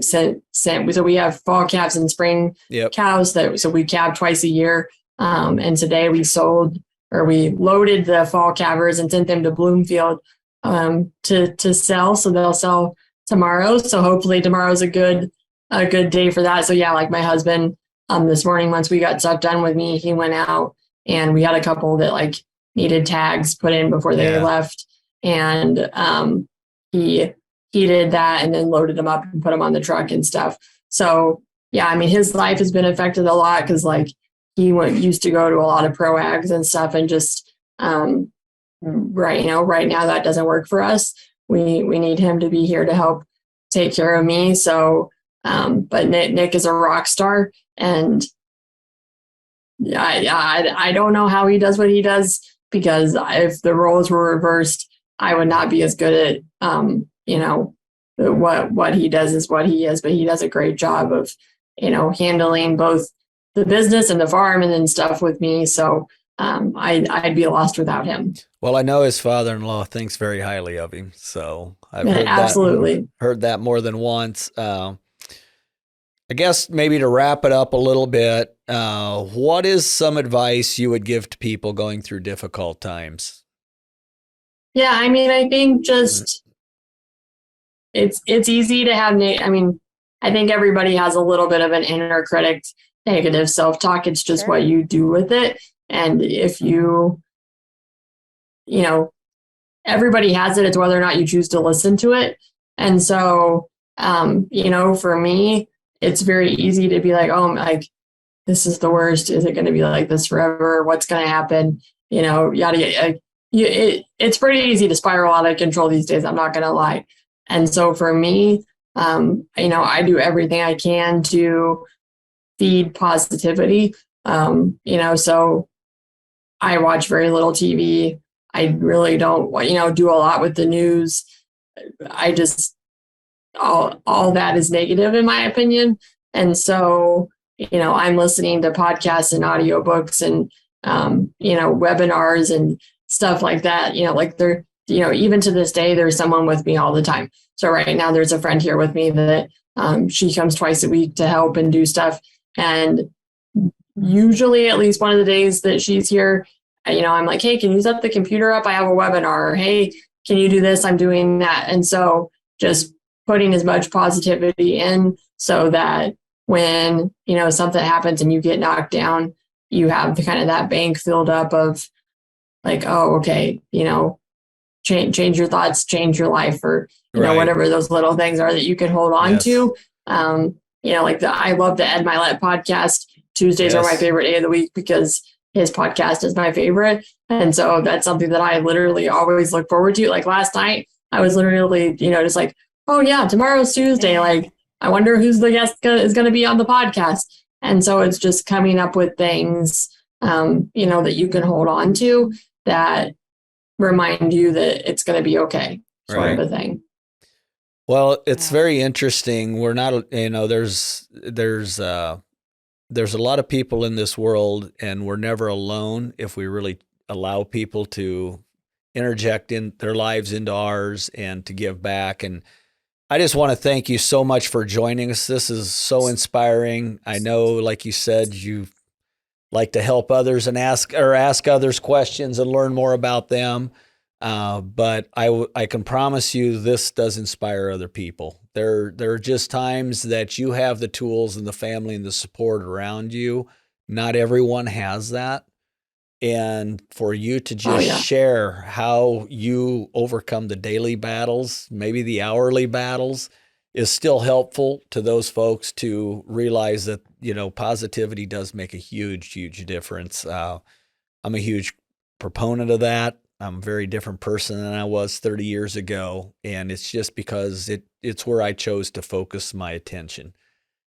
So we have fall calves and spring cows so we calve twice a year. And today we loaded the fall calvers and sent them to Bloomfield to sell. So they'll sell tomorrow. So hopefully tomorrow's a good day for that. So yeah, like my husband, this morning, once we got stuff done with me, he went out and we had a couple that like needed tags put in before they left. And he did that and then loaded them up and put them on the truck and stuff. So yeah, I mean, his life has been affected a lot because like he used to go to a lot of pro ags and stuff, and just right now that doesn't work for us. We need him to be here to help take care of me. So but Nick is a rock star, and I don't know how he does what he does, because if the roles were reversed, I would not be as good at what he does is what he is, but he does a great job of handling both the business and the farm and then stuff with me. So I'd be lost without him. Well, I know his father-in-law thinks very highly of him, so I've heard that more than once. I guess maybe to wrap it up a little bit, what is some advice you would give to people going through difficult times? Yeah, I mean, I think just it's easy to have. I think everybody has a little bit of an inner critic, negative self-talk. It's just what you do with it, and if everybody has it. It's whether or not you choose to listen to it. And so, for me, it's very easy to be like, oh, like, this is the worst. Is it going to be like this forever? What's going to happen? Yada, yada. It's pretty easy to spiral out of control these days. I'm not going to lie. And so for me, I do everything I can to feed positivity. So I watch very little TV. I really don't, do a lot with the news. I just, all that is negative in my opinion. And so, I'm listening to podcasts and audiobooks and, webinars and stuff like that, even to this day, there's someone with me all the time. So right now there's a friend here with me that she comes twice a week to help and do stuff. And usually at least one of the days that she's here, I'm like, hey, can you set the computer up? I have a webinar. Or, hey, can you do this? I'm doing that. And so just putting as much positivity in so that when, something happens and you get knocked down, you have the kind of that bank filled up of like, oh, okay, change your thoughts, change your life, or, whatever those little things are that you can hold on to. I love the Ed Milet podcast. Tuesdays are my favorite day of the week because his podcast is my favorite. And so that's something that I literally always look forward to. Like last night, I was literally, just like, oh yeah, tomorrow's Tuesday. Like, I wonder who's the guest is going to be on the podcast. And so it's just coming up with things, that you can hold on to that remind you that it's going to be okay, sort of a thing. Well, it's very interesting. We're not, there's a lot of people in this world, and we're never alone if we really allow people to interject in their lives into ours and to give back. And I just want to thank you so much for joining us. This is so inspiring. I know, like you said, you like to help others and ask others questions and learn more about them. But I can promise you this does inspire other people. There are just times that you have the tools and the family and the support around you. Not everyone has that. And for you to just share how you overcome the daily battles, maybe the hourly battles, is still helpful to those folks to realize that, positivity does make a huge, huge difference. I'm a huge proponent of that. I'm a very different person than I was 30 years ago. And it's just because it's where I chose to focus my attention.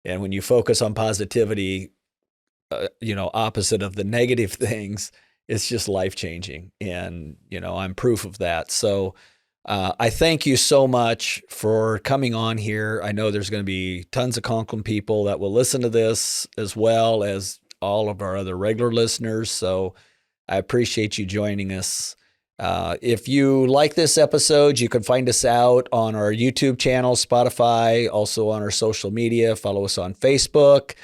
And when you focus on positivity, opposite of the negative things, it's just life-changing. And, I'm proof of that. So I thank you so much for coming on here. I know there's going to be tons of Conklin people that will listen to this, as well as all of our other regular listeners. So I appreciate you joining us. If you like this episode, you can find us out on our YouTube channel, Spotify, also on our social media. Follow us on Facebook.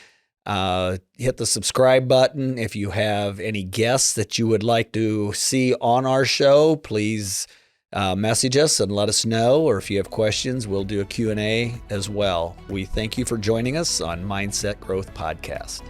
Hit the subscribe button. If you have any guests that you would like to see on our show, please message us and let us know. Or if you have questions, we'll do a Q&A as well. We thank you for joining us on Mindset Growth Podcast.